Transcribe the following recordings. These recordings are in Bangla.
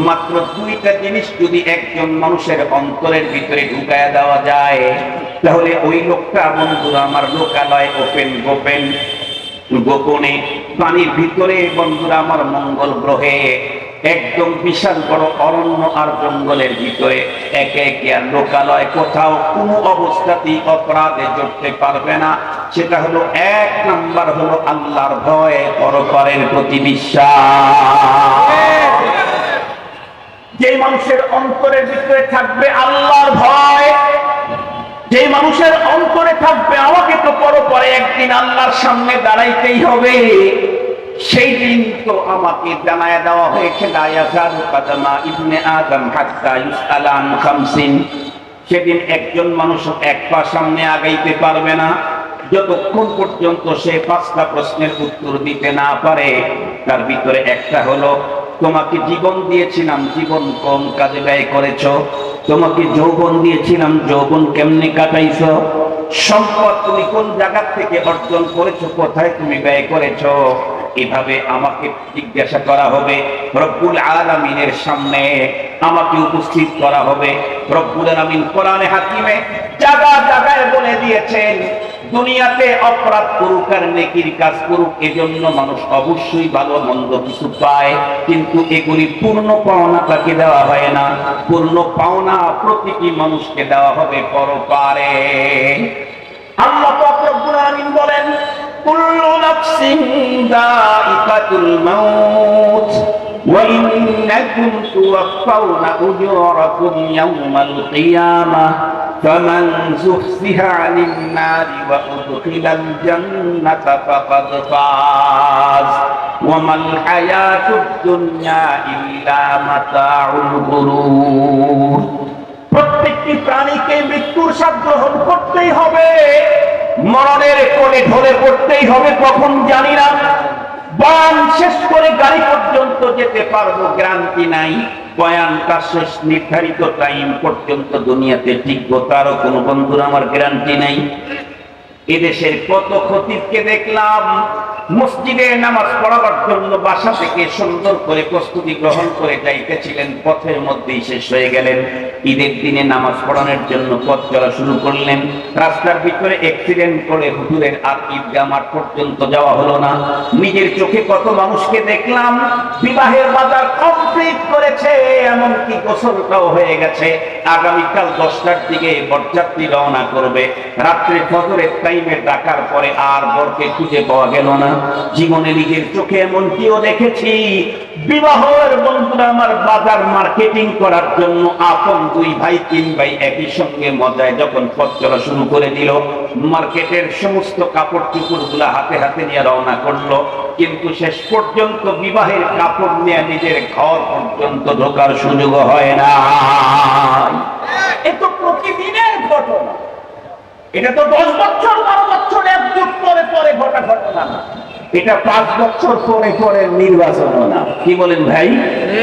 মাত্র দুইটা জিনিস যদি একজন মানুষের অন্তরের ভিতরে ঢুকায়া দেওয়া যায়, তাহলে ওই লোকটা বন্ধুরা আমার লোকালয় গোপনে পানির ভিতরে বন্ধুরা আমার মঙ্গল গ্রহে একদম বিশাল বড় অরণ্য আর জঙ্গলের ভিতরে একে একে আর লোকালয় কোথাও কোনো অবস্থাতেই অপরাধে জড়তে পারবে না। সেটা হলো এক নাম্বার হলো আল্লাহর ভয়, পরকালের প্রতি বিশ্বাস। যে মানুষের অন্তরের ভিতরে থাকবে আল্লাহর ভয়, যে মানুষের অন্তরে থাকবে আমাকে তো পরপরে একদিন আল্লাহর সামনে দাঁড়াইতেই হবে, সেই দিন তো আমাকে জানায় দেওয়া হয়েছে সেদিন একজন মানুষ এক পা সামনে আগাইতে পারবে না যতক্ষণ পর্যন্ত সে 5টা প্রশ্নের উত্তর দিতে না পারে। তার ভিতরে একটা হলো, তোমাকে জীবন দিয়েছিলাম, জীবন কোন কাজে ব্যয় করেছো? তোমাকে যৌবন দিয়েছিলাম, যৌবন কেমনে কাটাইছো? সম্পদ তুমি কোন জায়গা থেকে অর্জন করেছো, কোথায় তুমি ব্যয় করেছো? এভাবে আমাকে জিজ্ঞাসা করা হবে। রব্বুল আলামিনের সামনে আমাকে উপস্থিত করা হবে। রব্বুল আলামিন কোরআনে হাকিমে জায়গা জায়গায় বলে দিয়েছেন, দুনিয়াতে অপরাধ করুক আর নেকির কাজ করুক, এজন্য মানুষ অবশ্যই ভালো মন্দ কিছু পায়, কিন্তু এগুলি পূর্ণ পাওনা তাকে দেওয়া হয় না। পূর্ণ পাওনা প্রতিটি মানুষকে দেওয়া হবে পরপারে। আল্লাহ পাক রব্বুল আলামিন বলেন, কুল্লু নাফসিন যায়িকাতুল মাউত ওয়া ইন্নাকুম তুওয়াফাউনা উজুরাকুম ইয়াওমাল কিয়ামাহ ফামান যুহজিহা আনিন নারি ওয়া উদখিলাল জান্নাতা ফাকাদ ফাজ ওয়া মাল হায়াতুদ দুনিয়া ইল্লা মাতাউল গুরুর। প্রত্যেকটি প্রাণীকে মৃত্যুর স্বাদ গ্রহণ করতেই হবে, মরণের কোলে ঢলে পড়তেই হবে, কখন জানি না। বয়ান শেষ করে গাড়ি পর্যন্ত যেতে পারবো গ্যারান্টি নাই, বয়ানটা শেষ নির্ধারিত টাইম পর্যন্ত দুনিয়াতে টিকবো তারও কোনো বন্ধুর আমার গ্যারান্টি নাই। এদেশের কত খতিবকে দেখলাম মসজিদে নামাজ পড়াবার জন্য বাসা থেকে সুন্দর করে প্রস্তুতি গ্রহণ করে যাইতেছিলেন, পথের মধ্যেই শেষ হয়ে গেলেন। ঈদের দিনে নামাজ পড়ানোর জন্য পথ চলা শুরু করলেন, রাস্তার ভিতরে অ্যাক্সিডেন্ট করে হুজুরের আর ঈদগাহ মাঠ পর্যন্ত যাওয়া হলো না। নিজের চোখে কত মানুষকে দেখলাম বিবাহের বাজার কমপ্লিট করেছে, এমনকি গোসলটাও হয়ে গেছে, আগামীকাল 10টার দিকে বরযাত্রী রওনা করবে। রাত্রে ফজরের টাইমে ডাকার পরে আর বরকে খুঁজে পাওয়া গেল না। জীবনে নিজের চোখে এমনটিও দেখেছি, বিবাহের বন্ধুরা আমার বাজার মার্কেটিং করার জন্য আপন 2 ভাই 3 ভাই একই সঙ্গে মজায় যখন পথ চলা শুরু করে দিল, মার্কেটের সমস্ত কাপড় চোপড় গুলা হাতে হাতে নিয়ে রওনা করলো, কিন্তু শেষ পর্যন্ত বিবাহের কাপড় নিয়ে নিজের ঘর পর্যন্ত ঢোকার সুযোগ হয় না। এ তো প্রতিদিনের ঘটনা, এটা তো 10 বছর 12 বছর এক যুগ পরে পরে ঘটা ঘটনা না, এটা 5 বছর পরে পরে নির্বাচন না। কি বলেন ভাই?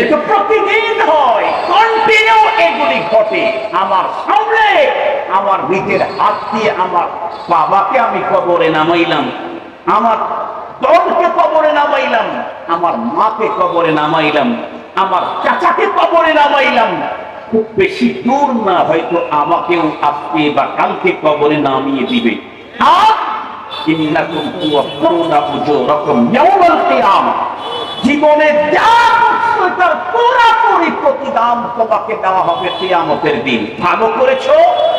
এটা প্রতিদিন হয়, কন্টিনিউ এগুলি ঘটে। আমার সামনে আমার নিজের হাত দিয়ে আমার বাবাকে আমি কবরে নামাইলাম, আমার দলকে কবরে নামাইলাম, আমার মাকে কবরে নামাইলাম, আমার চাচাকে কবরে নামাইলাম। খুব বেশি দূর না, হয়তো আমাকেও আজকে বা কালকে কবরে নামিয়ে দিবে। জীবনে যা করছো তার পুরোপুরি প্রতিদান তোমাকে দেওয়া হবে কিয়ামতের দিন। ভালো করেছো,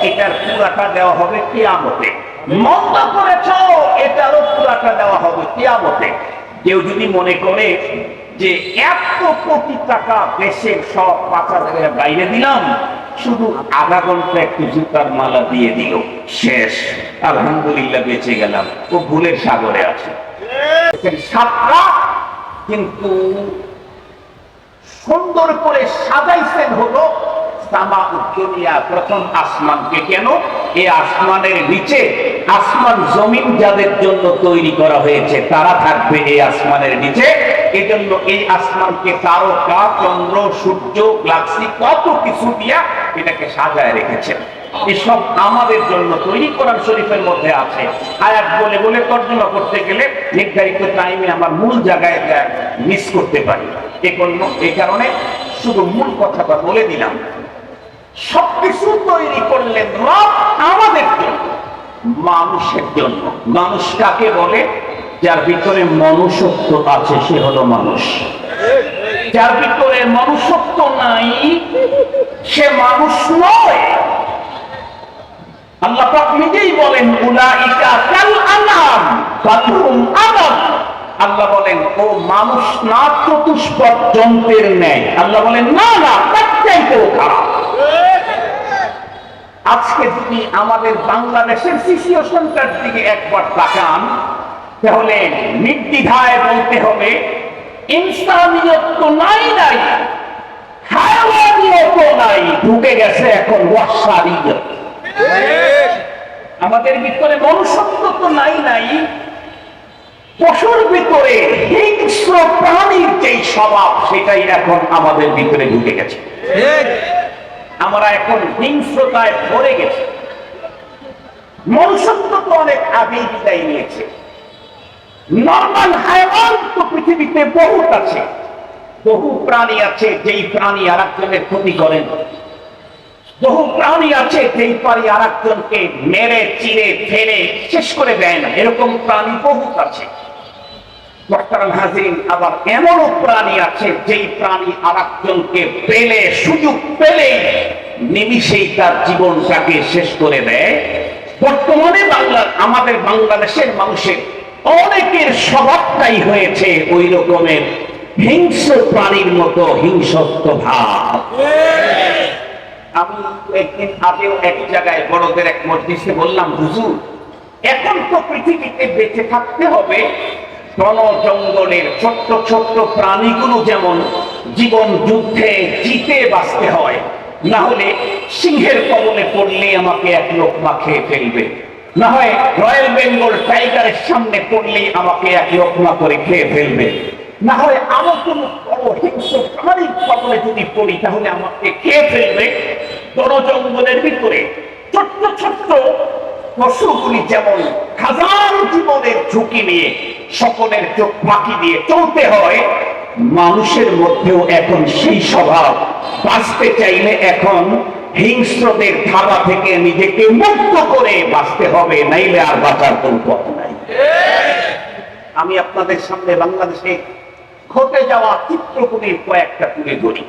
এটার পুরাটা দেওয়া হবে কিয়ামতে। মন্দ করেছো, এটারও পুরাটা দেওয়া হবে কিয়ামতে। কেউ যদি মনে করে যে 1 কোটি টাকা দেশের সব পাচারের বাইরে দিলাম, শুধু আধা ঘন্টা একটু জুতার মালা দিয়ে দিল, শেষ, আলহামদুলিল্লাহ বেঁচে গেলাম, ও ভুলের সাগরে আছে। সাতটা কিন্তু সুন্দর করে সাজাইছেন হলো সামাউদ্দুনিয়া, প্রথম আসমানকে। কেন? এই আসমানের নিচে, আসমান জমিন যাদের জন্য তৈরি করা হয়েছে তারা থাকবে এই আসমানের নিচে। এই জন্য এই আসমানকে তারকা, চন্দ্র, সূর্য, গ্যালাক্সি কত কিছু দিয়া এটাকে সাজায় রেখেছেন। এসব আমাদের জন্য তৈরি। কোরআন শরীফের মধ্যে আছে। আয়াত বলে বলে তর্জমা করতে গেলে নির্ধারিত টাইমে আমার মূল জায়গায় মিস করতে পারি। এই কারণে শুধু মূল কথাটা বলে দিলাম। সবকিছু তৈরি করলেন রব আমাদের জন্য, মানুষের জন্য। মানুষ কাকে বলে? যার ভিতরে মনুষ্যত্ব আছে সে হলো মানুষ। যার ভিতরে মনুষ্যত্ব নাই সে মানুষ নয়। আল্লাহ পাক নিজেই বলেন উলাইকা কাল আনআম বাল হুম আদাল। আল্লাহ বলেন ও মানুষ না চতুষ্পদ জন্তুর ন্যায়। আল্লাহ বলেন না না, তার চাইতেও খারাপ। আজকে যদি আমাদের বাংলাদেশের সিচুয়েশনটার দিকে একবার তাকান তাহলে নির্দ্বিধায় বলতে হবে ইনসানিয়ত তো নাই, হায়াওয়ানিয়ত নাই, ঢুকে গেছে এখন ওয়াসারিয়ত। আমাদের ভিতরে মনুষ্যত্ব তো নাই, পশুর ভিতরে হিংস্র প্রাণীর যেই স্বভাব সেটাই এখন আমাদের ভিতরে ঢুকে গেছে। আমরা এখন হিংস্রতায় ভরে গেছি। মনুষ্যত্ব তো অনেক আগেই বিদায় নিয়েছে। নরমাল হায়াওয়ান তো পৃথিবীতে বহুত আছে, বহু প্রাণী আছে যেই প্রাণী আর একজনের ক্ষতি করেন, বহু প্রাণী আছে যেই প্রাণী আর একজনকে মেরে চিরে ফেলে শেষ করে দেয় না, এরকম প্রাণী বহুত আছে। মোহতারাম হাজিরিন, আবার এমনও প্রাণী আছে যেই প্রাণী আর একজনকে পেলে, সুযোগ পেলে নিমিষেই তার জীবনটাকে শেষ করে দেয়। বর্তমানে আমাদের বাংলাদেশের মানুষের অনেকের স্বভাবটাই হয়েছে ওই রকমের হিংস্র প্রাণীর মতো হিংস্রত্ব ভাব। আমি একদিন আগেও এক জায়গায় বড়দের এক মজলিসে বললাম, হুজুর এখন তো পৃথিবীতে বেঁচে থাকতে হবে, বন জঙ্গলের ছোট্ট ছোট্ট প্রাণীগুলো যেমন জীবন যুদ্ধে জিতে বাঁচতে হয়, না হলে সিংহের কবলে পড়লে আমাকে এক লোকমা খেয়ে ফেলবে, না হয় রয়্যাল বেঙ্গল টাইগারের সামনে পড়লে আমাকে এক লোকমা করে খেয়ে ফেলবে, না হয় আমার কোনো বড় হিংস্র প্রাণীর কবলে যদি পড়ি তাহলে আমাকে খেয়ে ফেলবে। বন জঙ্গলের ভিতরে ছোট্ট ছোট্ট পশুগুলি যেমন হাজার জীবনের ঝুঁকি নিয়ে সকলের চোখ ফাঁকি দিয়ে চলতে হয়, মানুষের মধ্যেও এখন সেই স্বভাব। বাঁচতে চাইলে এখন হিংস্রদের থাবা থেকে নিজেকে মুক্ত করে বাঁচতে হবে, নাইলে আর বাঁচার কোন পথ নাই। আমি আপনাদের সামনে বাংলাদেশে ঘটে যাওয়া চিত্রগুলির কয়েকটা তুলে ধরি।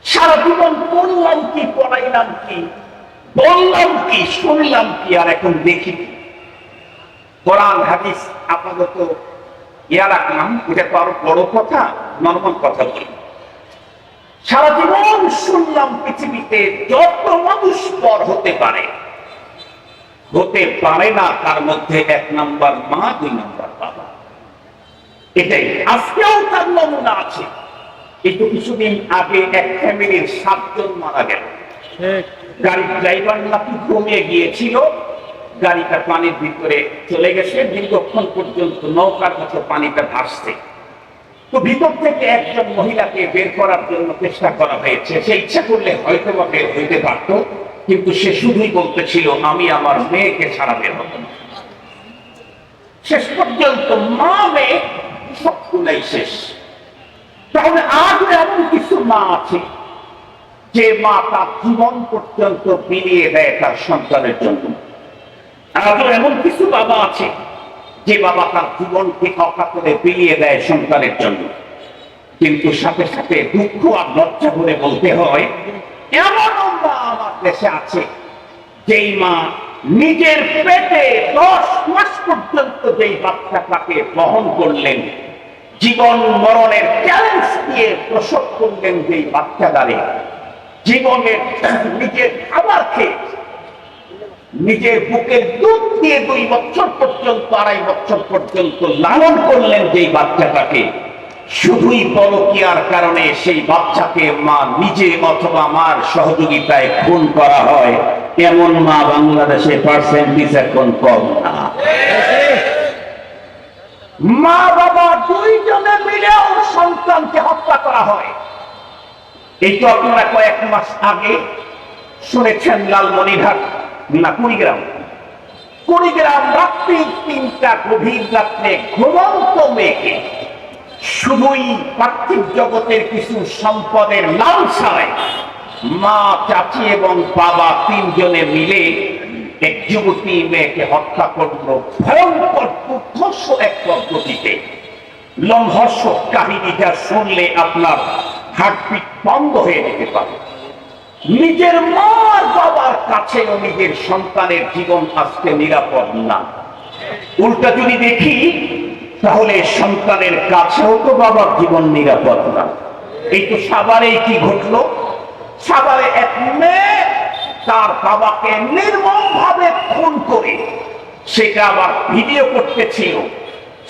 সারা জীবন পড়লাম কি, পড়াইলাম কি, বললাম কি, শুনলাম কি, আর এখন দেখি কি। কোরআন হাদিস আপাতত ইয়া রাখলাম, এটা তো আরো বড় কথা, নরমাল কথা বলি। সারা জীবন শুনলাম পৃথিবীতে যত মানুষ পর হতে পারে না, তার মধ্যে 1 নাম্বার মা, 2 নাম্বার বাবা। এটাই আজকেও তার নমুনা আছে। কিন্তু কিছুদিন আগে এক ফ্যামিলির 7 জন মারা গেল। গাড়ির ড্রাইভার নাকি ঘুমিয়ে গিয়েছিল, গাড়িটা পানির ভিতরে চলে গেছে, দীর্ঘক্ষণ পর্যন্ত নৌকার মতো পানিটা ভাসছে। তো ভিতর থেকে একজন মহিলাকে বের করার জন্য চেষ্টা করা হয়েছে। সে ইচ্ছা করলে হয়তো বা বের হইতে পারত, কিন্তু সে শুধুই বলতেছিল আমি আমার মেয়েকে ছাড়া বের হব না। শেষ পর্যন্ত মা মেয়ে সবগুলাই শেষ। তাহলে আজও এমন কিছু মা আছে যে মা তার জীবন পর্যন্ত বিলিয়ে দেয় তার সন্তানের জন্য। আজও এমন কিছু বাবা আছে যে বাবা তার জীবনকে অকাতরে বিলিয়ে দেয় সন্তানের জন্য। কিন্তু সাথে সাথে দুঃখ আর লজ্জা করে বলতে হয়, এমন মা আমার দেশে আছে যেই মা নিজের পেটে 10 মাস পর্যন্ত যেই বাচ্চাটাকে বহন করলেন, জীবন মরণের চ্যালেঞ্জ দিয়ে প্রসব করলেন যেই বাচ্চাদারে, জীবনের নিজের খাবার খেয়ে নিজের বুকের দুধ দিয়ে 2 বছর পর্যন্ত, 2.5 বছর পর্যন্ত লালন করলেন যেই বাচ্চাটাকে, শুধুই পরকীয়ার কারণে সেই বাচ্চাকে মা নিজে অথবা মার সহযোগিতায় খুন করা হয়, এমন মা বাংলাদেশে পার্সেন্টেজ এখন কম না। মা বাবা 2 জনে মিলেও সন্তানকে হত্যা করা হয়। এই তো আপনারা কয়েক মাস আগে শুনেছেন লালমনিরহাট না কুড়িগ্রাম রাত্রি 3টা গভীর রাত্রে ঘুমন্ত মেয়েকে শুধুই পার্থিব জগতের কিছু সম্পদের লালসায় মা, চাচি এবং বাবা তিনজনে মিলে এক যুবতী মেয়েকে হত্যা করল ভয়ঙ্কর দুর্ধর্ষ এক পদ্ধতিতে। লোমহর্ষক কাহিনীটা শুনলে আপনার হার্টবিট বন্ধ হয়ে যেতে পারে। নিজের মা বাবার কাছেও নিজের সন্তানের জীবন আজকে নিরাপদ না। উল্টা যদি দেখি তাহলে সন্তানের কাছেও তো বাবার জীবন নিরাপদ না। এই তো সাভারে কি ঘটলো, সাভারে এক মেয়ে তার বাবাকে নির্মমভাবে খুন করে সেটা আবার ভিডিও করতেছিল।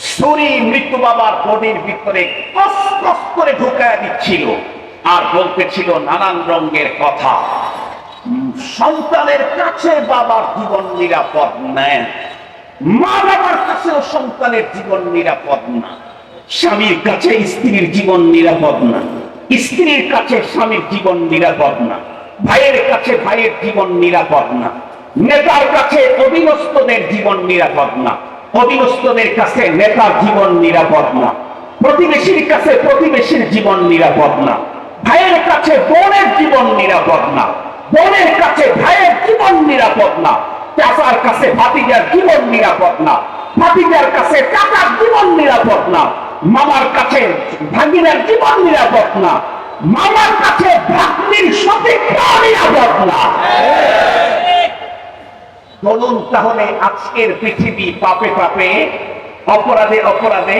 ছুরি মৃত বাবার বডির ভিতরে কস কস করে ঢুকায় দিচ্ছিল আর বলতেছিল নানান রঙের কথা। সন্তানের কাছে বাবার জীবন নিরাপদ না, মা বাবার কাছেও সন্তানের জীবন নিরাপদ না, স্বামীর কাছে স্ত্রীর জীবন নিরাপদ না, স্ত্রীর কাছে স্বামীর জীবন নিরাপদ না, ভাইয়ের কাছে ভাইয়ের জীবন নিরাপদ না, নেতার কাছে অধীনস্থদের জীবন নিরাপদ না, অধীনস্থদের কাছে নেতার জীবন নিরাপদ না, প্রতিবেশীর কাছে প্রতিবেশীর জীবন নিরাপদ না, ভাইয়ের কাছে বোনের জীবন নিরাপদ না, বোনের কাছে ভাইয়ের জীবন নিরাপদ না, চাচার কাছে ভাতিজার জীবন নিরাপদ না, ভাতিজার কাছে চাচার জীবন নিরাপদ না, মামার কাছে ভাগিনার জীবন নিরাপদ না, মামার কাছে ভাগ্নির সতীত্ব নিরাপদ না। বলুন তাহলে আজকের পৃথিবী পাপে পাপে, অপরাধে অপরাধে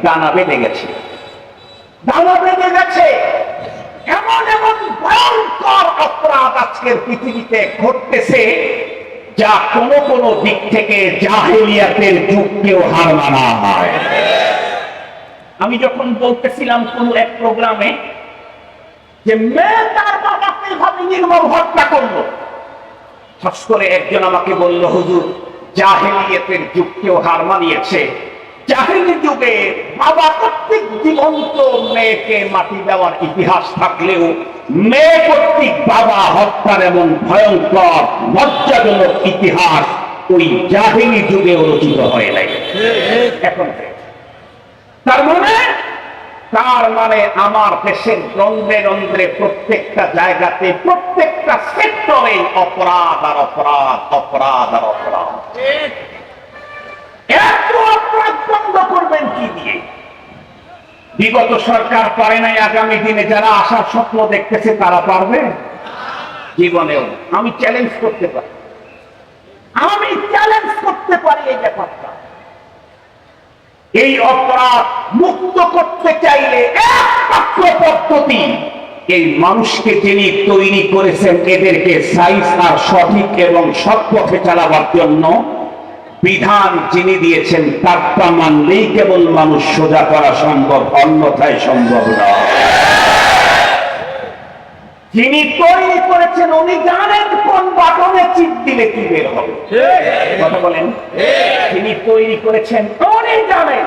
ডানা বেঁধে গেছে, ডানা বেঁধে গেছে। এমন এমন ভয়ঙ্কর অপরাধ আজকের পৃথিবীতে ঘটতেছে যা কোনো কোনো দিক থেকে জাহেলিয়াতের যুগকেও হার মানা হয়। আমি যখন বলতেছিলাম কোন এক প্রোগ্রামে যে মেয়ে তার বাবাকে এভাবে নির্মম হত্যা করলো, হঠাৎ করে একজন আমাকে বলল, হুজুর জাহেলিয়াতের যুগকেও হার মানিয়েছে। জাহেলি যুগে বাবা কর্তৃক জীবন্ত মেয়েকে মাটি দেওয়ার ইতিহাস থাকলেও মেয়ে কর্তৃক বাবা হত্যার এমন ভয়ঙ্কর লজ্জাজনক ইতিহাস ওই জাহেলি যুগে রচিত হয় নাই এখন। তার মানে আমার দেশের রন্ধ্রে রন্ধ্রে প্রত্যেকটা জায়গাতে প্রত্যেকটা সেক্টরে অপরাধ আর অপরাধ, অপরাধ আর অপরাধ। এত অপরাধ বন্ধ করবেন কি দিয়ে? বিগত সরকার পারে নাই, আগামী দিনে যারা আসার স্বপ্ন দেখতেছে তারা পারবে? জীবনেও আমি চ্যালেঞ্জ করতে পারি, আমি চ্যালেঞ্জ করতে পারি এই ব্যাপারটা। এই অপরাধ মুক্ত করতে চাইলে একমাত্র পদ্ধতি, এই মানুষকে যিনি তৈরি করেছেন এদেরকে সাইজ আর সঠিক এবং সৎ পথে চালাবার জন্য বিধান যিনি দিয়েছেন তারটা মানলেই কেবল মানুষ সোজা করা সম্ভব, অন্যথায় সম্ভব না। যিনি তৈরি করেছেন উনি জানেন কোন বাটনে চিপ দিলে কি বের হবে। কথা বলেন, যিনি তৈরি করেছেন উনি জানেন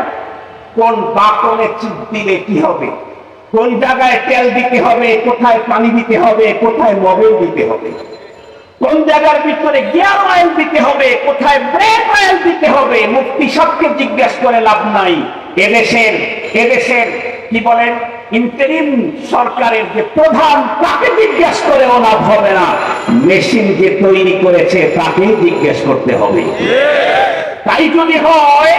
কোন বাটনে চিপ দিলে কি হবে, কোন জায়গায় তেল দিতে হবে, কোথায় পানি দিতে হবে, কোথায় মোবিল দিতে হবে, কোন জায়গার ভিতরে গিয়ার অয়েল দিতে হবে, কোথায় ব্রেক অয়েল দিতে হবে। মুফতি সবকে জিজ্ঞেস করে লাভ নাই। এদেশের কি বলেন ইন্টারিম সরকারের যে প্রধান, তাকে জিজ্ঞেস করেও লাভ হবে না। মেশিন যে তৈরি করেছে তাকে জিজ্ঞেস করতে হবে। তাই যদি হয়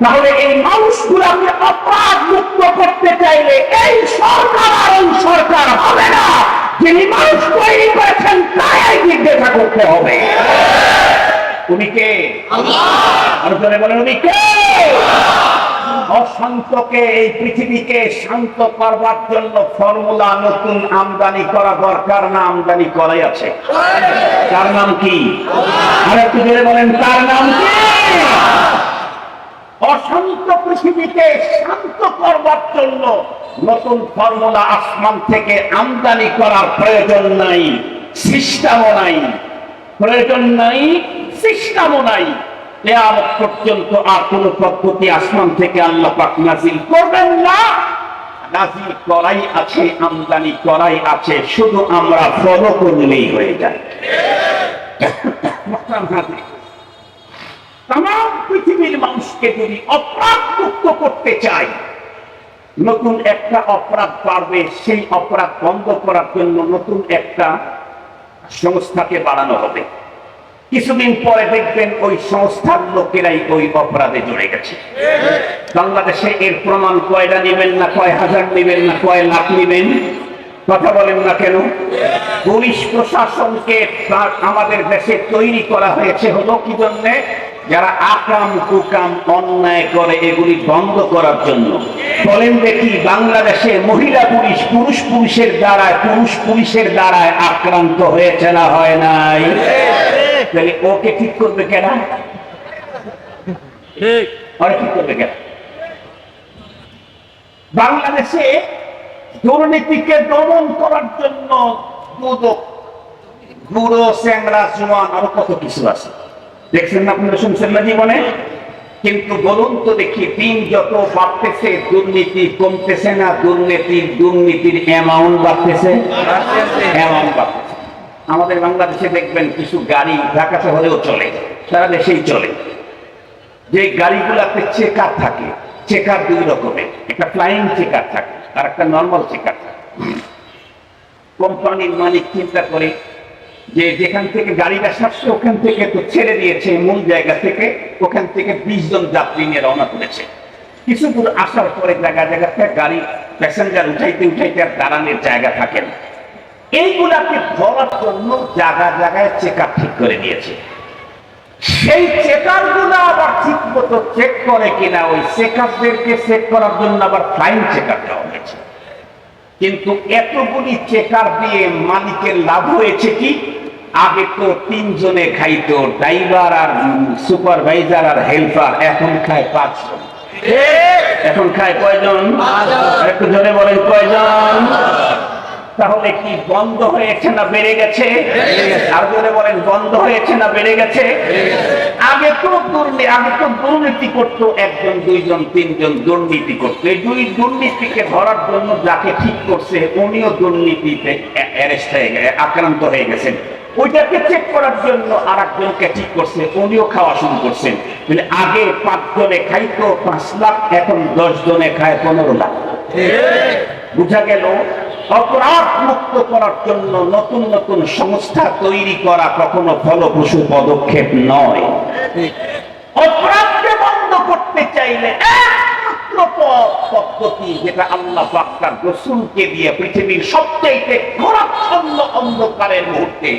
তাহলে এই মানুষগুলোকে অপরাধ মুক্ত করতে চাইলে এই সরকার আর ওই সরকার হবে না, যিনি মানুষ তৈরি করেছেন তাই জিজ্ঞাসা করতে হবে। উনি কে? আল্লাহ। বলেন উনি কে? অশান্তকে, এই পৃথিবীকে শান্ত করবার জন্য ফর্মুলা নতুন আমদানি করা দরকার না? আমদানি করাই আছে। তার নাম কি? আর একটু জোরে বলেন, তার নাম কি? অশান্ত পৃথিবীকে শান্ত করবার জন্য নতুন ফর্মুলা আসমান থেকে আমদানি করার প্রয়োজন নাই, সিস্টেমও নাই। প্রয়োজন নাই, সিস্টেমও নাই। কিয়ামত পর্যন্ত আর কোন পদ্ধতি আসমান থেকে আল্লাহ পাক নাযিল করবেন না। নাযিল করাই আছে, আমদানি করাই আছে, শুধু আমরা ফলো করলেই হয়ে যায়। তাম পৃথিবীর মানুষকে যদি অপরাধ মুক্ত করতে চাই নতুন একটা অপরাধ বাড়বে, সেই অপরাধ বন্ধ করার জন্য নতুন একটা সংস্থাকে বাড়ানো হবে। কিছুদিন পরে দেখবেন ওই সংস্থার লোকেরাই ওই অপরাধে জড়ে গেছে। বাংলাদেশে এর প্রমাণ কয়টা নেবেন না কয় হাজার নেবেন না কয় লাখ নেবেন? কথা বলেন না কেন? পুলিশ প্রশাসনকে আমাদের দেশে তৈরি করা হয়েছে হলো কি জন্য? যারা আকাম কুকাম অন্যায় করে এগুলি বন্ধ করার জন্য। বলেন দেখি, বাংলাদেশে মহিলা পুলিশ পুরুষ পুলিশের দ্বারায় আক্রান্ত হয়েছে না হয় নাই? তাহলে ওকে ঠিক করবে কেন? ঠিক করবে কেন? বাংলাদেশে দুর্নীতিকে দমন করার জন্য বুড়ো চ্যাংড়া জোয়ান আরো কত কিছু আছে, দেখছেন না আপনারা, শুনছেন না জীবনে? কিন্তু বলুন তো দেখি, দিন যত বাড়তেছে দুর্নীতি কমতেছে না দুর্নীতির অ্যামাউন্ট বাড়তেছে? অ্যামাউন্ট বাড়তেছে। আমাদের বাংলাদেশে দেখবেন কিছু গাড়ি ঢাকা শহরেও চলে, সারা দেশেই চলে, যে গাড়িগুলাতে চেকার থাকে। চেকার দুই রকমের, একটা ফ্লাইং চেকার থাকে আর একটা নর্মাল চেকার থাকে। কোম্পানির মালিক চিন্তা করে যে যেখান থেকে গাড়িটা সারছে ওখান থেকে তো ছেড়ে দিয়েছে মূল জায়গা থেকে, ওখান থেকে 20 জন যাত্রী নিয়ে রওনা করেছে। কিছু দূর আসার পরে জায়গাতে গাড়ি প্যাসেঞ্জার উঠাইতে আর দাঁড়ানোর জায়গা থাকে না। এইগুলাকে ধরার জন্য জায়গায় চেকার ঠিক করে দিয়েছে। সেই চেকার গুলো আবার ঠিক মতো চেক করে কিনা, ওই চেকারদেরকে চেক করার জন্য আবার ফ্লাইং চেকার দেওয়া হয়েছে। কিন্তু এতগুলি চেকার দিয়ে মালিকের লাভ হয়েছে কি? আগে তো 3 জনে খাইতো, ড্রাইভার আর সুপারভাইজার আর হেল্পার, এখন খায় 5 জন। এখন খায় কয়জন? একটু জোরে বলেন, কয়জন? তাহলে কি বন্ধ হয়েছে না বেড়ে গেছে? আর জোরে বলেন, বন্ধ হয়েছে না বেড়ে গেছে? আগে তো দুর্নীতি করতো 1 জন 2 জন 3 জন দুর্নীতি করতো। এই দুর্নীতিকে ধরার জন্য যাকে ঠিক করছে উনিও দুর্নীতিতে আক্রান্ত হয়ে গেছেন। ওইটাকে চেক করার জন্য আর একজনকে ঠিক করছে, উনিও খাওয়া শুরু করছেন। আগে 5 জনে খাইতো 5 লাখ, এখন 10 জনে খায় 15 লাখ। বুঝা গেল, অপরাধ মুক্ত করার জন্য নতুন নতুন সংস্থা তৈরি করা কখনো ফলপ্রসূ পদক্ষেপ নয়। অপরাধকে বন্ধ করতে চাইলে একমাত্র পদ্ধতি, যেটা আল্লাহ পাক তার রাসূলকে দিয়ে পৃথিবীর সবচেয়ে ঘোরাচ্ছন্ন অন্ধকারের মুহূর্তে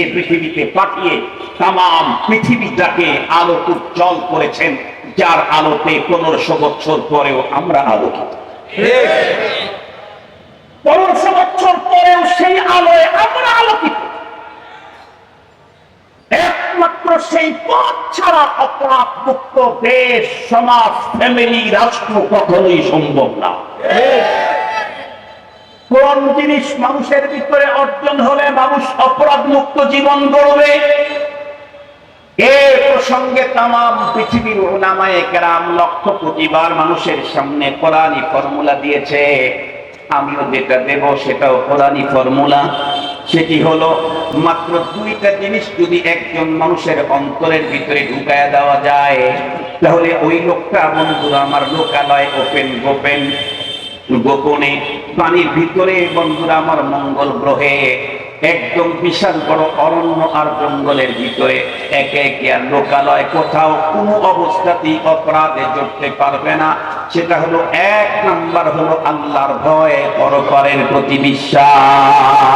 এই পৃথিবীতে পাঠিয়ে তামাম পৃথিবীটাকে আলো উজ্জ্বল করেছেন, যার আলোতে 1500 বছর পরেও আমরা আলোকিত। 1500 বছর পরেও সেই আলোয় আমরা আলোকিত। একমাত্র সেই পথ ছাড়া অপরাধ মুক্ত দেশ, সমাজ, ফ্যামিলি, রাষ্ট্র কখনোই সম্ভব না। কোন জিনিস মানুষের ভিতরে অর্জন হলে মানুষ অপরাধ মুক্ত জীবন গড়বে? এই প্রসঙ্গে তামাম পৃথিবীর উলামায়ে কেরাম লক্ষ কোটিবার মানুষের সামনে কোরআনী ফর্মুলা দিয়েছে। আমিও যেটা দেব সেটাও কোরআনী ফর্মুলা। সেটি হলো, মাত্র 2টা জিনিস যদি একজন মানুষের অন্তরের ভিতরে ঢুকায়া দেওয়া যায়, তাহলে ওই লোকটা, বন্ধুরা আমার, লোকালয় গোপনে পানির ভিতরে, বন্ধুরা আমার, মঙ্গল গ্রহে একদম বিশাল বড় অরণ্য আর জঙ্গলের ভিতরে একে আর লোকালয় কোথাও কোনো অবস্থাতেই অপরাধে জড়তে পারবে না। সেটা হলো 1 নাম্বার হলো আল্লাহর ভয়, পরকালের প্রতি বিশ্বাস।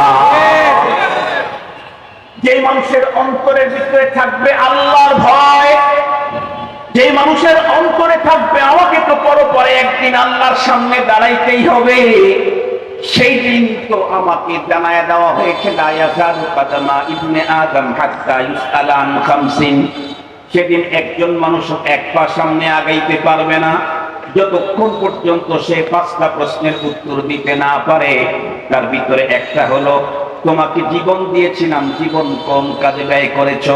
যে মানুষের অন্তরের ভিতরে থাকবে আল্লাহর ভয়, যে মানুষের অন্তরে থাকবে আমাকে তো পরপরে একদিন আল্লাহর সামনে দাঁড়াইতেই হবে, সেই দিন তো আমাকে জানায়া দেওয়া হয়েছে, লা ইয়াযালু কাদামা ইবনে আদম হাত্তা ইউসআলা আন খামসিন। সেদিন একজন মানুষ 1 পা সামনে আগাইতে পারবে না যতক্ষণ পর্যন্ত সে 5টা প্রশ্নের উত্তর দিতে না পারে। তার ভিতরে একটা হলো, তোমাকে জীবন দিয়েছিলাম, জীবন কোন কাজে ব্যয় করেছো?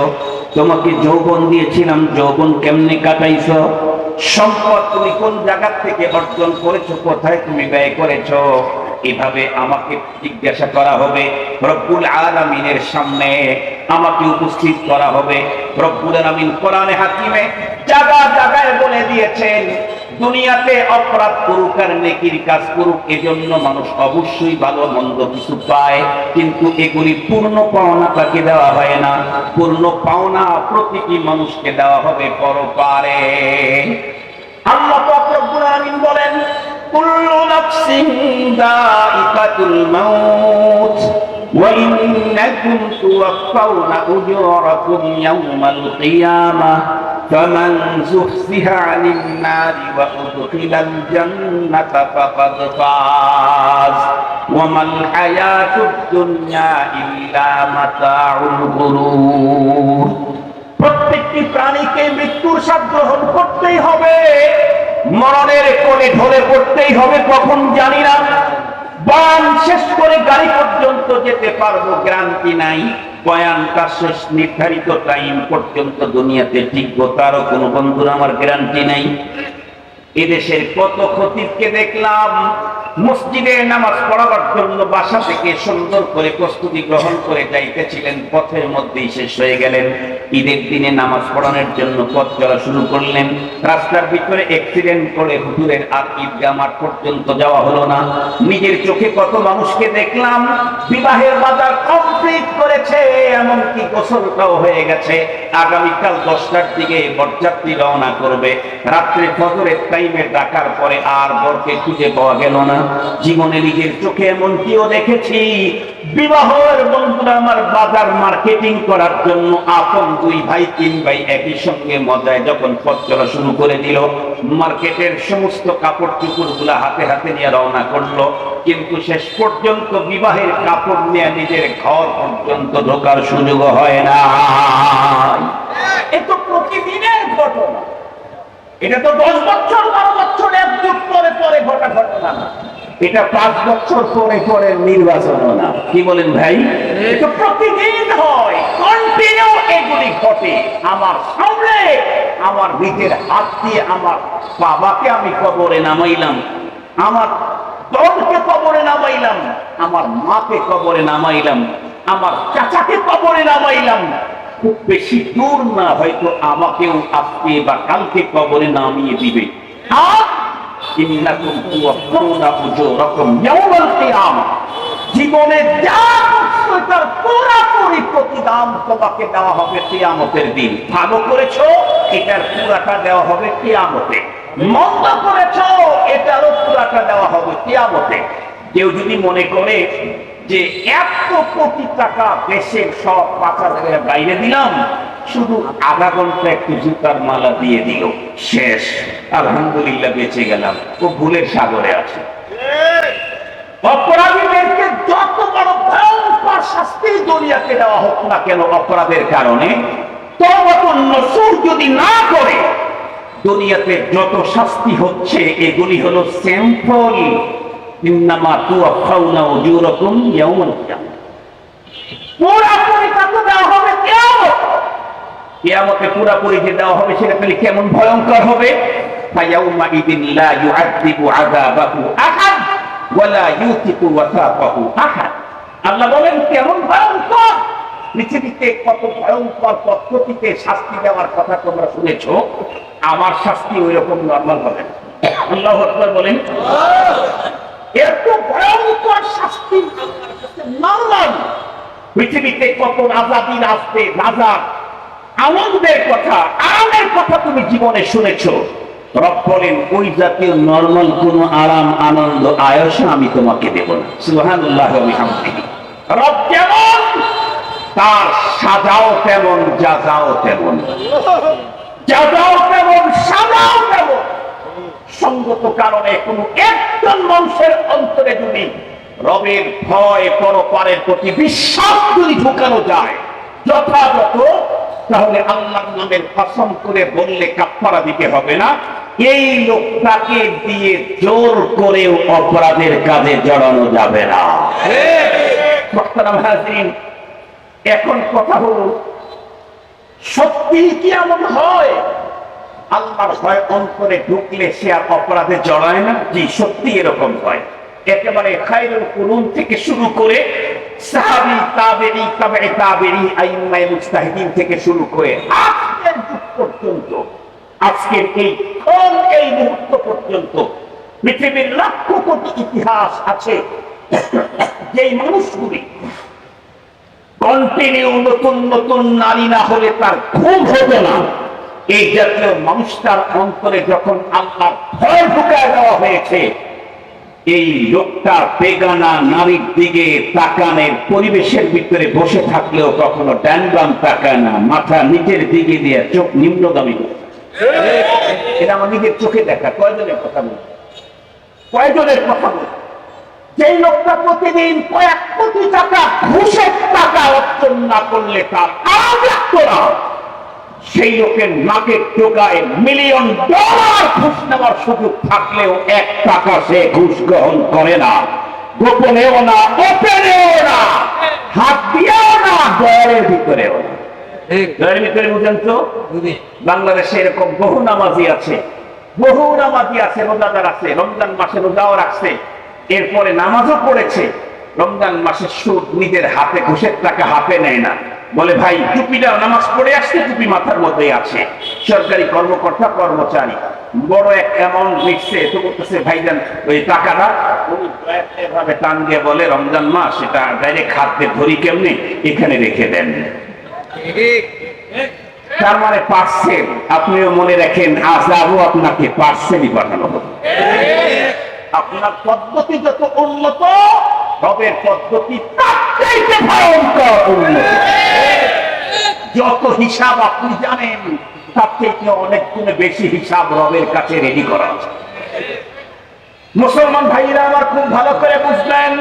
তোমাকে যৌবন দিয়েছিলাম, যৌবন কেমনে কাটাইছো? সম্পদ তুমি কোন জায়গা থেকে অর্জন করেছো, কোথায় তুমি ব্যয় করেছো? এভাবে আমাকে জিজ্ঞাসা করা হবে, রব্বুল আলামিনের সামনে আমাকে উপস্থিত করা হবে। রব্বুল আলামিন কোরআনে হাকিমে জায়গায় জায়গায় বলে দিয়েছেন, দুনিয়াতে অপরাধ করুক আর নেকির কাজ করুক, এজন্য মানুষ অবশ্যই ভালো মন্দ কিছু পায়, কিন্তু এগুলি পূর্ণ পাওনা তাকে দেওয়া হয় না। পূর্ণ পাওনা প্রতিটি মানুষকে দেওয়া হবে পরপারে। আল্লাহ পাক রব্বুল আলামিন বলেন, কুল্লু নাফসিন যায়িকাতুল মাউত ওয়া ইন্নাকুম তুওয়াফাউনা উজুরাকুম ইয়াওমাল কিয়ামাহ ফামান যুহজিহা আনিন নারি ওয়া উদখিলাল জান্নাতা ফাকাদ ফাজ ওয়া মাল হায়াতুদ দুনিয়া ইল্লা মাতাউল গুরুর। প্রত্যেকটি প্রাণীকে মৃত্যুর স্বাদ গ্রহণ করতেই হবে, মরণের কোলে ঢলে পড়তেই হবে, কখন জানি না। বয়ান শেষ করে গাড়ি পর্যন্ত যেতে পারবো গ্যারান্টি নাই, বয়ানটা শেষ নির্ধারিত টাইম পর্যন্ত দুনিয়াতে টিকবো তারও কোনো বন্ধুর আমার গ্যারান্টি নাই। এদেশের কত খতিবকে দেখলাম মসজিদে নামাজ পড়াবার জন্য বাসা থেকে সুন্দর করে প্রস্তুতি গ্রহণ করে যাইতেছিলেন, পথের মধ্যেই শেষ হয়ে গেলেন। ঈদের দিনে নামাজ পড়ানোর জন্য পথ চলা শুরু করলেন, রাস্তার ভিতরে অ্যাক্সিডেন্ট করে হুজুরের আর ঈদগাহ মাঠ পর্যন্ত যাওয়া হলো না। নিজের চোখে কত মানুষকে দেখলাম বিবাহের বাজার কমপ্লিট করেছে, এমনকি গোসলটাও হয়ে গেছে, আগামীকাল 10টার দিকে বরযাত্রী রওনা করবে। রাত্রে ফজরের টাইমে ডাকার পরে আর বরকে খুঁজে পাওয়া গেল না। জীবনে নিজের চোখে এমনটিও দেখেছি, বিবাহের বন্ধুরা আমার বাজার মার্কেটিং করার জন্য আপন 2 ভাই 3 ভাই একই সঙ্গে মজায় যখন পথ চলা শুরু করে দিল, মার্কেটের সমস্ত কাপড় চোপড় গুলা হাতে হাতে নিয়ে রওনা করলো, কিন্তু শেষ পর্যন্ত বিবাহের কাপড় নিয়ে নিজের ঘর পর্যন্ত ঢোকার সুযোগ হয় না। এ তো প্রতিদিনের ঘটনা, এটা তো 10 বছর 12 বছর এক যুগ পরে পরে ঘটা ঘটনা না, এটা 5 বছর পরে পরে নির্বাচন না। কি বলেন ভাই? এটা প্রতিদিন হয়, কন্টিনিউ এগুলি ঘটে। আমার সামনে আমার নিজের হাত দিয়ে আমার বাবাকে আমি কবরে নামাইলাম, আমার বোনকে কবরে নামাইলাম, আমার মাকে কবরে নামাইলাম, আমার চাচাকে কবরে নামাইলাম। খুব বেশি দূর না, হয়তো আমাকেও আজকে বা কালকে কবরে নামিয়ে দিবে। জীবনে যা করছো তার পুরোপুরি প্রতিদান তোমাকে দেওয়া হবে কিয়ামতের দিন। ভালো করেছো, এটার পুরাটা দেওয়া হবে কিয়ামতে। মন্দ করেছো, এটারও পুরাটা দেওয়া হবে কিয়ামতে। কেউ যদি মনে করে যে 1 কোটি টাকা দেশের সব 5,000 বাইরে দিলাম, শুধু আধা ঘন্টা একটু জুতার মালা দিয়ে দিল, শেষ, আলহামদুলিল্লাহ বেঁচে গেলাম, ও ভুলের সাগরে আছে। অপরাধীদেরকে যত বড় ভয়ঙ্কর শাস্তি দুনিয়াতে দেওয়া হোক না কেন অপরাধের কারণে, তওবাতুন নসুহ যদি না করে, দুনিয়াতে যত শাস্তি হচ্ছে এগুলি হলো স্যাম্পল। ইন্নামা তুওয়াফাউনা উজুরাকুম ইয়াওমাল কিয়ামাহ, পুরোপুরি টাকা দেওয়া হবে কিয়ামত। কিয়ামতে পুরোপুরি যে দেওয়া হবে সেটা তাহলে কেমন ভয়ঙ্কর হবে। ফায়াউমা ইদিন লা ইউআযিবু আযাবাহু আহাদ ওয়া লা ইউতিকু ওয়াসাকাহু আহাদ। আল্লাহ বলেন কেমন ভয়ঙ্কর। পৃথিবীতে কত ভয়ঙ্কর পদ্ধতিতে শাস্তি দেওয়ার কথা তোমরা শুনেছো, আমার শাস্তি ওই রকম নরমাল হবে না। আল্লাহু আকবার বলেন। এত ভয়ঙ্কর শাস্তি নরমাল। পৃথিবীতে কত রাজাদিন আসতে, রাজার আনন্দের কথা, আরামের কথা তুমি জীবনে শুনেছো। রব বলেন ওই জাতীয় নরমাল কোন আরাম আনন্দ আয়স আমি তোমাকে দেব না। সুবহানাল্লাহি ওয়া বিহামদিহি। রব যেমন তার সাজাও তেমন, জাযাও তেমন, জাযাও তেমন, সাজাও তেমন। সঙ্গত কারণে কোন একজন মানুষের অন্তরে যদি রবের ভয়, পরপারের প্রতি বিশ্বাস যদি ঢুকানো যায় যথাযথ, তাহলে আল্লাহর নামের কসম করে বললে কাফারা দিতে হবে না। এই লোকটাকে দিয়ে জোর করেও অপরাধের কাজে জড়ানো যাবে না। মুহতারাম হাজিরিন, এখন কথা হলো, সত্যি কি এমন হয় আল্লাহর ভয় অন্তরে ঢুকলে সে আর অপরাধে জড়ায় না? জি, সত্যি এরকম হয়। একেবারে খায়রুল কুরুন থেকে শুরু করে সাহাবী তাবেঈ তাবেঈ তাবেঈ আইম্মায়ে মুজতাহিদিন থেকে শুরু করে আজকের যুগ পর্যন্ত, আজকের এই মুহূর্ত পর্যন্ত পৃথিবীর লক্ষ কোটি ইতিহাস আছে যেই মানুষগুলি কন্টিনিউ নতুন নতুন নারী না হলে তার ঘুম হবে না, এই জাতীয় মানুষটার অন্তরে যখন আল্লাহর ভয় ঢুকায় দেওয়া হয়েছে, এই লোকটা বেগানা নারীর দিকে তাকানের পরিবেশের ভিতরে বসে থাকলেও কখনো ডান বাম তাকায় না, মাথা নিচের দিকে দিয়ে চোখ নিম্নগামী করে। এটা আমার নিজের চোখে দেখা। কয়জনের কথা বলি, কয়জনের কথা বলি? যেই লোকটা প্রতিদিন কয়েক কোটি টাকা ঘুষের টাকা অর্জন না করলে তার আরাম লাগতো না, সেই লোকের নাকের টোকায় মিলিয়ন ডলার ঘুষ নেওয়ার সুযোগ থাকলেও 1 টাকা সে ঘুষ গ্রহণ করে না, গোপনেও না, ওপেনেও না, হাত দিয়েও না, ঘরের ভিতরেও না। ঘরের ভিতরে বুঝেন তো, বাংলাদেশে এরকম বহু নামাজি আছে, রোজাদার আছে, রমজান মাসে রোজাও রাখছে, এরপরে নামাজও পড়েছে, রমজান মাসে সুদ নিজের হাতে ঘুষের টাকা হাতে নেয় না, বলে ভাই টুপিটা নামাজ পড়ে আসছে, টুপি মাথার মধ্যে আছে, সরকারি কর্মকর্তা কর্মচারী, বড় এক অ্যামাউন্ট লিখছে, তো বলতেছে ভাইজান ওই টাকাটা, উনি এভাবে টান দিয়ে বলে রমজান মাস এটা ডাইরেক্ট হাত দিয়ে ধরি কেমনি, এখানে রেখে দেন। তার মানে পার্সেল, আপনিও মনে রাখেন আজাবও আপনাকে পার্সেলই পাঠানো হবে। আপনার পদ্ধতি যত উন্নত, রবের পদ্ধতি তার চাইতে ভয়ঙ্কর উন্নত। যত হিসাব আপনি জানেন তার থেকে অনেক গুণে বেশি হিসাব রবের কাছে রেডি করা আছে। মুসলমান ভাইরা আমার খুব ভালো করে বুঝলেন,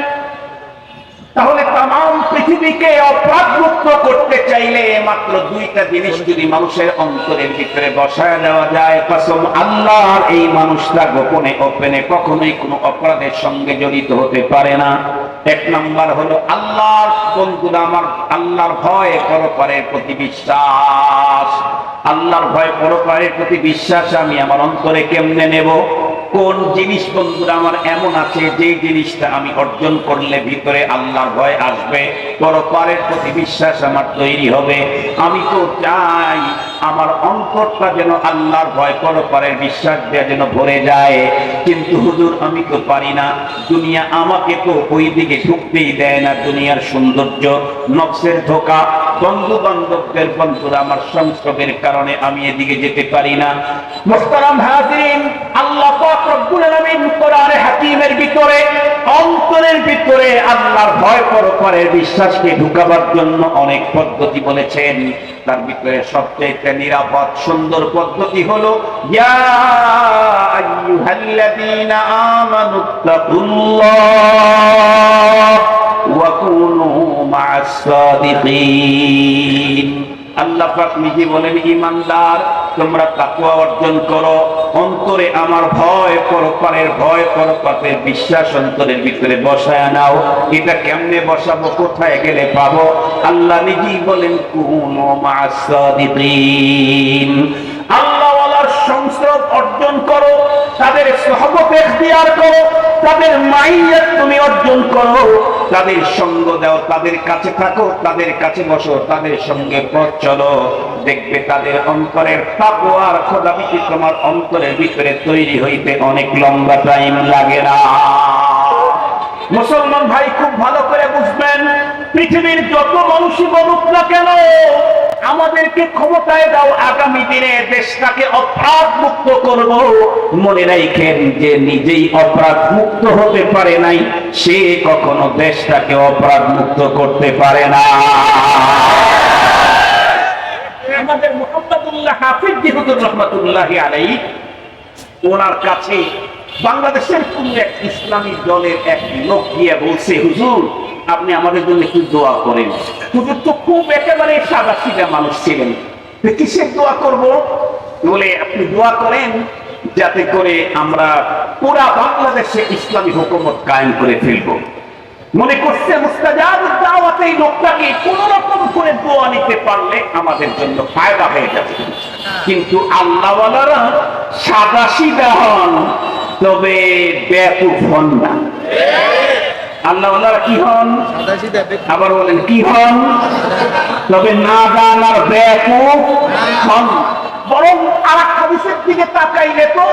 তাহলে তাম পৃথিবীকে অপরাধ মুক্ত করতে চাইলে মাত্র 2টা জিনিস যদি মানুষের অন্তরের ভিতরে বসায় দেওয়া যায়, কসম আল্লাহর, এই মানুষটা গোপনে ওপেনে কখনোই কোনো অপরাধের সঙ্গে জড়িত হতে পারে না। 1 নাম্বার হলো আল্লাহর বন্ধুরা আমার, আল্লাহর ভয়, পরকালের প্রতি বিশ্বাস। আল্লাহর ভয়, পরকালের প্রতি বিশ্বাস আমি আমার অন্তরে কেমনে নেব? কোন জিনিস বন্ধুরা আমার এমন আছে যে জিনিসটা আমি অর্জন করলে ভিতরে আল্লাহর ভয় আসবে, পরকালের প্রতি বিশ্বাস আমার তৈরি হবে। আমি তো চাই আমার অন্তরটা যেন আল্লাহর ভয়, পরকালের বিশ্বাস দিয়ে যেন ভরে যায়, কিন্তু হুজুর আমি তো পারি না, দুনিয়া আমাকে তো ওই দিকে ঢুকতেই দেয় না। দুনিয়ার সৌন্দর্য, নফসের ধোঁকা, বন্ধু বান্ধবদের বন্ধুরা আমার সংস্রবের কারণে আমি এদিকে যেতে পারি না। মুহতারাম হাজিরিন, আল্লাহ পাক রব্বুল আলামিন কোরআনে হাকিমের ভিতরে অন্তরের ভিতরে আল্লাহর ভয়, পরকালের বিশ্বাসকে ঢুকাবার জন্য অনেক পদ্ধতি বলেছেন। তার ভিতরে সবচেয়ে নিরাপদ সুন্দর পদ্ধতি হলো ইয়া আইয়ুহাল্লাযীনা আমানুত্তাকুল্লাহ ওয়া কুনু মা'আস সাদিকিন। আল্লাহ পাক নিজে বলেন, ঈমানদার তোমরা তাকওয়া অর্জন করো, অন্তরে আমার ভয়, পরকালের ভয়, পরকালের বিশ্বাস অন্তরের ভিতরে বসায় নাও। এটা কেমনে বসাবো, কোথায় গেলে পাবো? আল্লাহ নিজেই বলেন কুনু মা'আস সাদিকিন। আল্লাহওয়ালার সংস্রব অর্জন করো, তাদের সহবত ইখতিয়ার করো, তাদের মাইয়াত তুমি অর্জন করো, তাদের সঙ্গ দাও, তাদের কাছে থাকো, তাদের কাছে বসো, তাদের সঙ্গে পথ চলো, দেখবে তাদের অন্তরের তাকওয়ার খোদাভীতি তোমার অন্তরের ভিতরে তৈরি হইতে অনেক লম্বা টাইম লাগে না। মুসলমান ভাই খুব ভালো করে বুঝবেন, পৃথিবীর যত মানুষই বলুক না কেন, আমাদেরকে ক্ষমতায় দাও, আগামী দিনে দেশটাকে অপরাধ মুক্ত করব, মনে রাখেন যে নিজেই অপরাধ মুক্ত হতে পারে নাই, সে কখনো দেশটাকে অপরাধ মুক্ত করতে পারে না। আমাদের মুহাম্মদুল্লাহ হাফিজ হুজুর রাহমাতুল্লাহি আলাইহি, ওনার কাছে বাংলাদেশের কোন এক ইসলামী দলের এক লোক গিয়ে বলছে, হুজুর আপনি আমাদের জন্য একটু দোয়া করেন। হুজুর তো খুব একেবারে সাদা সিধা মানুষ ছিলেন, কিসের দোয়া করব? বলে আপনি দোয়া করেন যাতে করে আমরা পুরা বাংলাদেশে ইসলামী হুকুমত কায়েম করে ফেলবো। মনে করছে মুস্তাজাব দাওয়াত এই লোকটাকে কোন রকম করে দোয়া নিতে পারলে আমাদের জন্য ফায়দা হয়ে যাবে। কিন্তু আল্লাহওয়ালারা সাদা সিধা হন, তবে বেকুফ হন না। আল্লাহ ওনারা কি হন? আবার বলেন কি হন? তবে নাদান আর বেকুফ হন। বরং আর এক হাদিসের দিকে তাকাইলে তো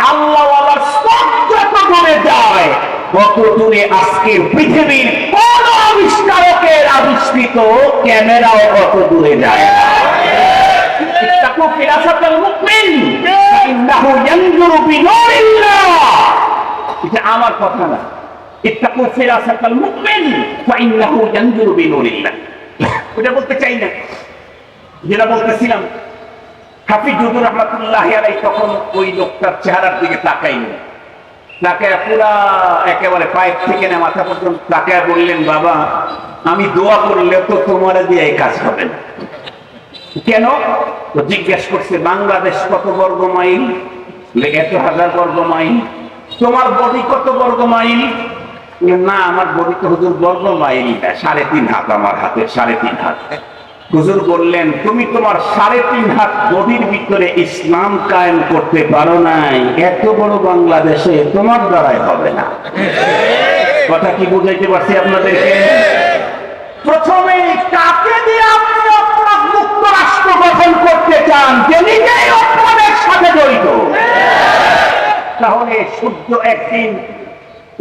আল্লাহওয়ালার সব যত দূরে যায়, কত দূরে আজকের পৃথিবীর কোন আবিষ্কারকের আবিষ্কৃত ক্যামেরাও কত দূরে যায় না। ইত্তাকু ফিরাসাতাল মুমিন ইন্নাহু ইয়ানজুরু বিনুরিল্লাহ। এটা আমার কথা না। ইত্তাকু ফিরাসাতাল মুমিন ফাইন্নাহু ইয়ানজুরু বিনুরিল্লাহ। এটা বলতে চাই না, যেটা বলতেছিলাম হাফিজুর রহমাতুল্লাহি আলাইহি তখন ওই লোকটার চেহারার দিকে তাকাইনি, তাকায় পুরা একেবারে পায়ের থেকে না মাথা পর্যন্ত তাকায় বললেন, বাবা আমি দোয়া করলে তো তোমার দিয়ে এই কাজ হবে না। কেন? তো জিজ্ঞেস করছে বাংলাদেশ কত বর্গ মাইল? 1,000 বর্গ মাইল। তোমার বডি কত বর্গ মাইল? না আমার বডি তো হুজুর বর্গ মাইল না, 3.5 হাত আমার হাতে, 3.5 হাত। হুজুর বললেন তুমি তোমার 3.5 হাত বডির ভিতরে ইসলাম কায়েম করতে পারো নাই, এত বড় বাংলাদেশে তোমার দ্বারাই হবে না। কথা কি বুঝাইতে পারছি আপনাদেরকে? প্রথমে কাকে দিয়ে আপনি অপরাধ মুক্ত রাষ্ট্র গঠন করতে চান, যে নিজেই অপরাধের সাথে জড়িত? তাহলে সূর্য একদিন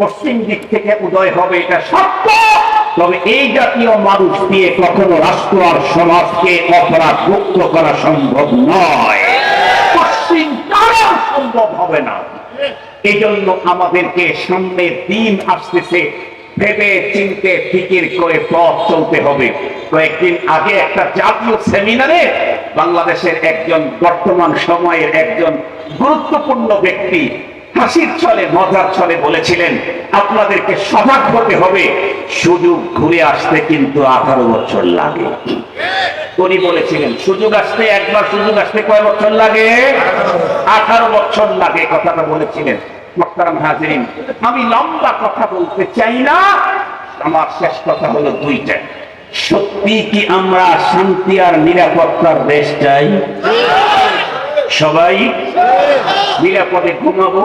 পশ্চিম দিক থেকে উদয় হবে, এটা সত্য। তবে এই জাতীয় মানুষ দিয়ে কখনো রাষ্ট্র আর সমাজকে অপরাধ মুক্ত করা সম্ভব নয়, পশ্চিম কারণ সম্ভব হবে না। এই জন্য আমাদেরকে সামনে দিন আসতেছে, ভেবে চিনতে ফিকির করে পথ চলতে হবে। কয়েকদিন আগে একটা জাতীয় সেমিনারে বাংলাদেশের একজন বর্তমান সময়ের একজন গুরুত্বপূর্ণ ব্যক্তি হাসির ছলে মজার ছলে বলেছিলেন, আপনাদেরকে সজাগ হতে হবে, সুযোগ ঘুরে আসতে কিন্তু 18 বছর লাগে। উনি বলেছিলেন সুযোগ আসতে, একবার সুযোগ আসতে কয় বছর লাগে? 18 বছর লাগে, কথাটা বলেছিলেন। মোহতারাম হাজিরিন, আমি লম্বা কথা বলতে চাই না, আমার শেষ কথা হলো দুইটা। সত্যি কি আমরা শান্তি আর নিরাপত্তার দেশ চাই? সবাই নিরাপদে ঘুমাবো,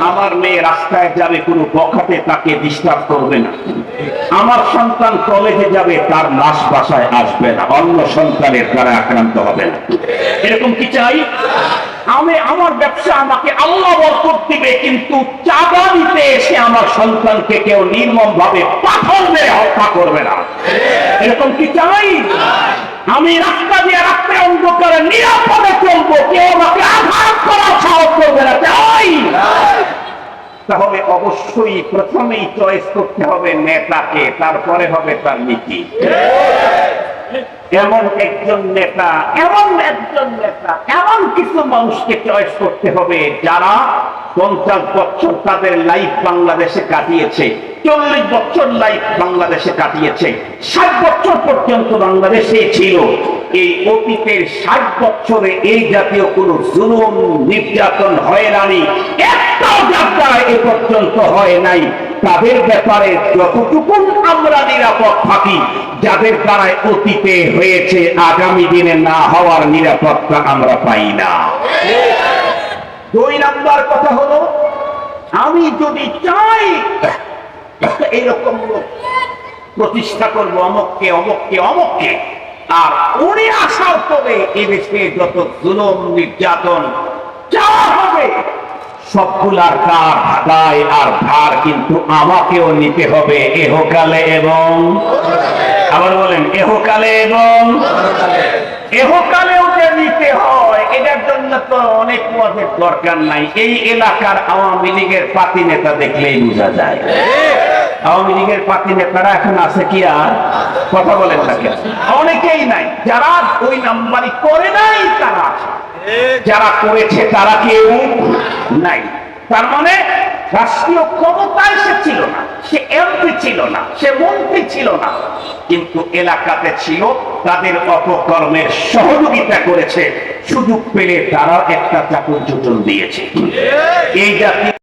আমার মেয়ে রাস্তায় যাবে কোনো বখাটে তাকে ডিস্টার্ব করবে না, আমার সন্তান কলেজে যাবে তার লাশ বাসায় আসবে না, অন্য সন্তানের দ্বারা আক্রান্ত হবে না। এরকম কি চাই? আমি আমার ব্যবসা আমাকে আল্লাহ বরকত দিবে, কিন্তু চাঁদা দিতে এসে আমার সন্তানকে কেউ নির্মম ভাবে পাথর মেরে হত্যা করবে না। এরকম কি চাই? আমি রাস্তা দিয়ে রাত্রে অন্ধকারে নিরাপদে চলবো, কেউ আমাকে আঘাত করার সাহস করবে না, চাই? তাহলে অবশ্যই প্রথমেই চয়েস করতে হবে নেতাকে, তারপরে হবে তার নীতি। এমন একজন নেতা, এমন কিছু মানুষকে চয়েস করতে হবে যারা 50 বছর তাদের লাইফ বাংলাদেশে কাটিয়েছে, 40 বছর লাইফ বাংলাদেশে কাটিয়েছে, 60 বছর পর্যন্ত বাংলাদেশে ছিল। এই অতীতের 60 বছরে এই জাতীয় কোন জুলুম নির্যাতন হয়রানি একটাও যাত্রা এ পর্যন্ত হয় নাই। তাদের ব্যাপারে যতটুকু আমরা নিরাপদ থাকি, যাদের দ্বারাই অতীতে হয়েছে আগামী দিনে না হওয়ার নিরাপত্তা আমরা পাই না। 2 নাম্বার কথা হলো, আমি যদি চাই এরকম লোক প্রতিষ্ঠা করবো অমককে অমককে অমককে, আর উনি আসার পরে এদেশে যত জুলুম নির্যাতন চাওয়া হবে সবগুলার কার দায় আর ভার কিন্তু আমাকেও নিতে হবে, এহকালে এবং আবার বলেন এহকালে এবং এহকালেও যে নিতে হয়। এটার জন্য তো অনেক ওয়াজের দরকার নাই, এই এলাকার আওয়ামী লীগের পাতি নেতা দেখলেই বোঝা যায়। আওয়ামী লীগের পাতি নেতারা এখন আছে কি আর? কথা বলেন না কেন? অনেকেই নাই, যারা 2 নাম্বারই করে নাই তারা আছে, যারা করেছে তারা কেউ নাই। তার মানে রাষ্ট্রীয় ক্ষমতায় সে ছিল না, সে এমপি ছিল না, সে মন্ত্রী ছিল না, কিন্তু এলাকাতে ছিল, তাদের অপকর্মের সহযোগিতা করেছে, সুযোগ পেলে তারা একটা চাকর যোজন দিয়েছে। এই জাতি